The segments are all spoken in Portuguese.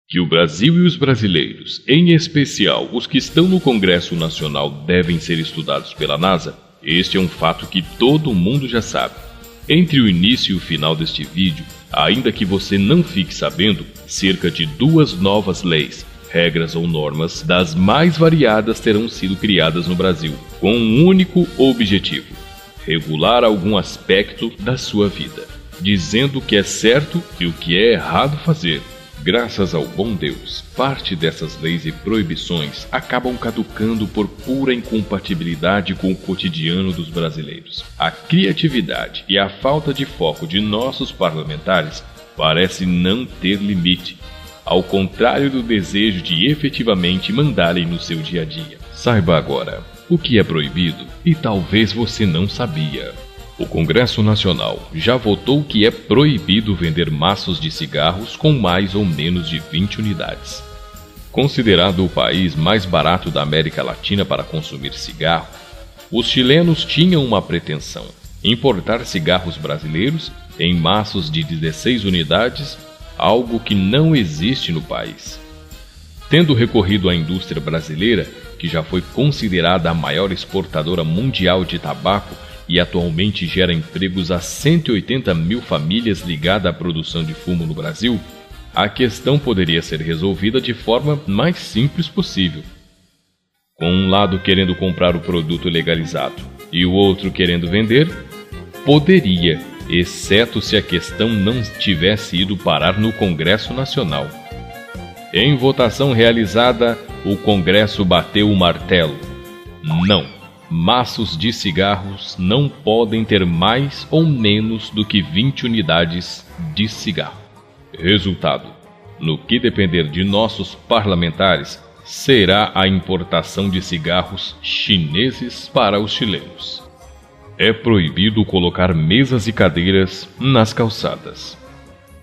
Que o Brasil e os brasileiros, em especial os que estão no Congresso Nacional, devem ser estudados pela NASA, este é um fato que todo mundo já sabe. Entre o início e o final deste vídeo, ainda que você não fique sabendo, cerca de 2 novas leis, regras ou normas das mais variadas terão sido criadas no Brasil, com um único objetivo: regular algum aspecto da sua vida, dizendo o que é certo e o que é errado fazer. Graças ao bom Deus, parte dessas leis e proibições acabam caducando por pura incompatibilidade com o cotidiano dos brasileiros. A criatividade e a falta de foco de nossos parlamentares parece não ter limite, ao contrário do desejo de efetivamente mandarem no seu dia a dia. Saiba agora o que é proibido e talvez você não sabia. O Congresso Nacional já votou que é proibido vender maços de cigarros com mais ou menos de 20 unidades. Considerado o país mais barato da América Latina para consumir cigarro, os chilenos tinham uma pretensão: importar cigarros brasileiros em maços de 16 unidades, algo que não existe no país. Tendo recorrido à indústria brasileira, que já foi considerada a maior exportadora mundial de tabaco, e atualmente gera empregos a 180 mil famílias ligadas à produção de fumo no Brasil, a questão poderia ser resolvida de forma mais simples possível. Com um lado querendo comprar o produto legalizado e o outro querendo vender, poderia, exceto se a questão não tivesse ido parar no Congresso Nacional. Em votação realizada, o Congresso bateu o martelo: não. Maços de cigarros não podem ter mais ou menos do que 20 unidades de cigarro. Resultado: no que depender de nossos parlamentares, será a importação de cigarros chineses para os chilenos. É proibido colocar mesas e cadeiras nas calçadas.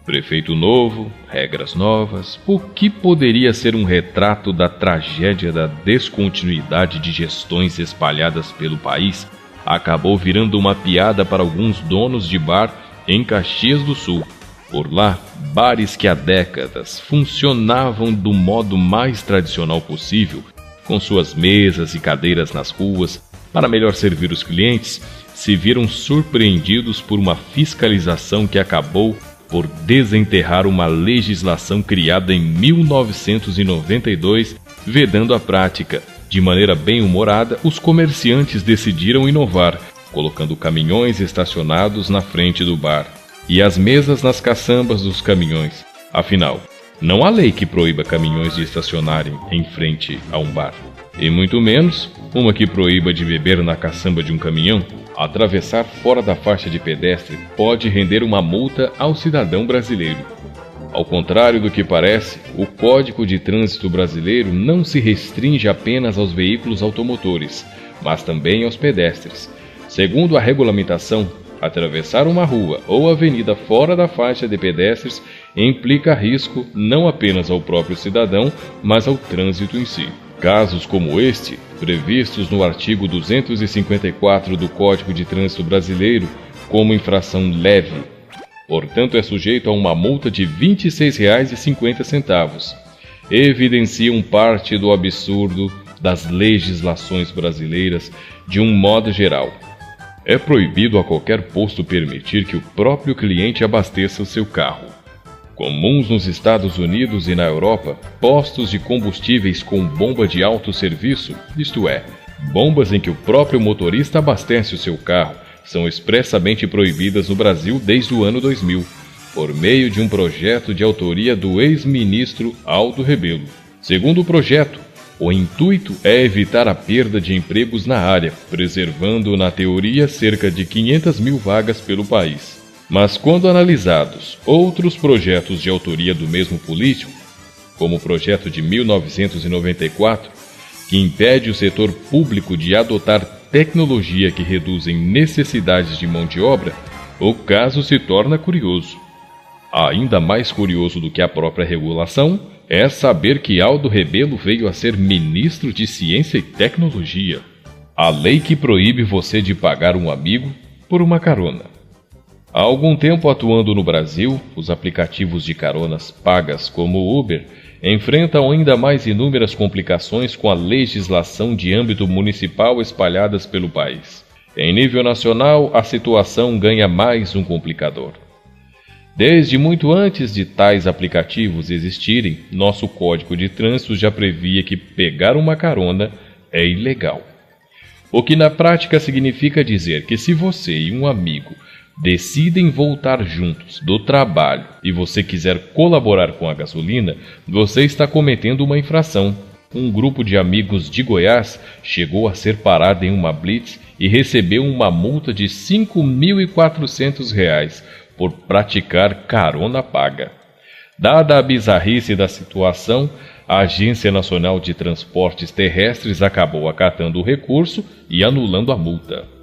Prefeito novo, regras novas, o que poderia ser um retrato da tragédia da descontinuidade de gestões espalhadas pelo país, acabou virando uma piada para alguns donos de bar em Caxias do Sul. Por lá, bares que há décadas funcionavam do modo mais tradicional possível, com suas mesas e cadeiras nas ruas, para melhor servir os clientes, se viram surpreendidos por uma fiscalização que acabou por desenterrar uma legislação criada em 1992, vedando a prática. De maneira bem-humorada, os comerciantes decidiram inovar, colocando caminhões estacionados na frente do bar e as mesas nas caçambas dos caminhões. Afinal, não há lei que proíba caminhões de estacionarem em frente a um bar, e muito menos uma que proíba de beber na caçamba de um caminhão. Atravessar fora da faixa de pedestre pode render uma multa ao cidadão brasileiro. Ao contrário do que parece, o Código de Trânsito brasileiro não se restringe apenas aos veículos automotores, mas também aos pedestres. Segundo a regulamentação, atravessar uma rua ou avenida fora da faixa de pedestres implica risco não apenas ao próprio cidadão, mas ao trânsito em si. Casos como este, previstos no artigo 254 do Código de Trânsito Brasileiro como infração leve, portanto é sujeito a uma multa de R$ 26,50, evidenciam parte do absurdo das legislações brasileiras de um modo geral. É proibido a qualquer posto permitir que o próprio cliente abasteça o seu carro. Comuns nos Estados Unidos e na Europa, postos de combustíveis com bomba de autosserviço, isto é, bombas em que o próprio motorista abastece o seu carro, são expressamente proibidas no Brasil desde o ano 2000, por meio de um projeto de autoria do ex-ministro Aldo Rebelo. Segundo o projeto, o intuito é evitar a perda de empregos na área, preservando, na teoria, cerca de 500 mil vagas pelo país. Mas quando analisados outros projetos de autoria do mesmo político, como o projeto de 1994, que impede o setor público de adotar tecnologia que reduzem necessidades de mão de obra, o caso se torna curioso. Ainda mais curioso do que a própria regulação é saber que Aldo Rebelo veio a ser ministro de Ciência e Tecnologia. A lei que proíbe você de pagar um amigo por uma carona. Há algum tempo atuando no Brasil, os aplicativos de caronas pagas como o Uber enfrentam ainda mais inúmeras complicações com a legislação de âmbito municipal espalhadas pelo país. Em nível nacional, a situação ganha mais um complicador. Desde muito antes de tais aplicativos existirem, nosso Código de Trânsito já previa que pegar uma carona é ilegal. O que na prática significa dizer que se você e um amigo decidem voltar juntos do trabalho e você quiser colaborar com a gasolina, você está cometendo uma infração. Um grupo de amigos de Goiás chegou a ser parado em uma blitz e recebeu uma multa de R$ 5.400 por praticar carona paga. Dada a bizarrice da situação, a Agência Nacional de Transportes Terrestres acabou acatando o recurso e anulando a multa.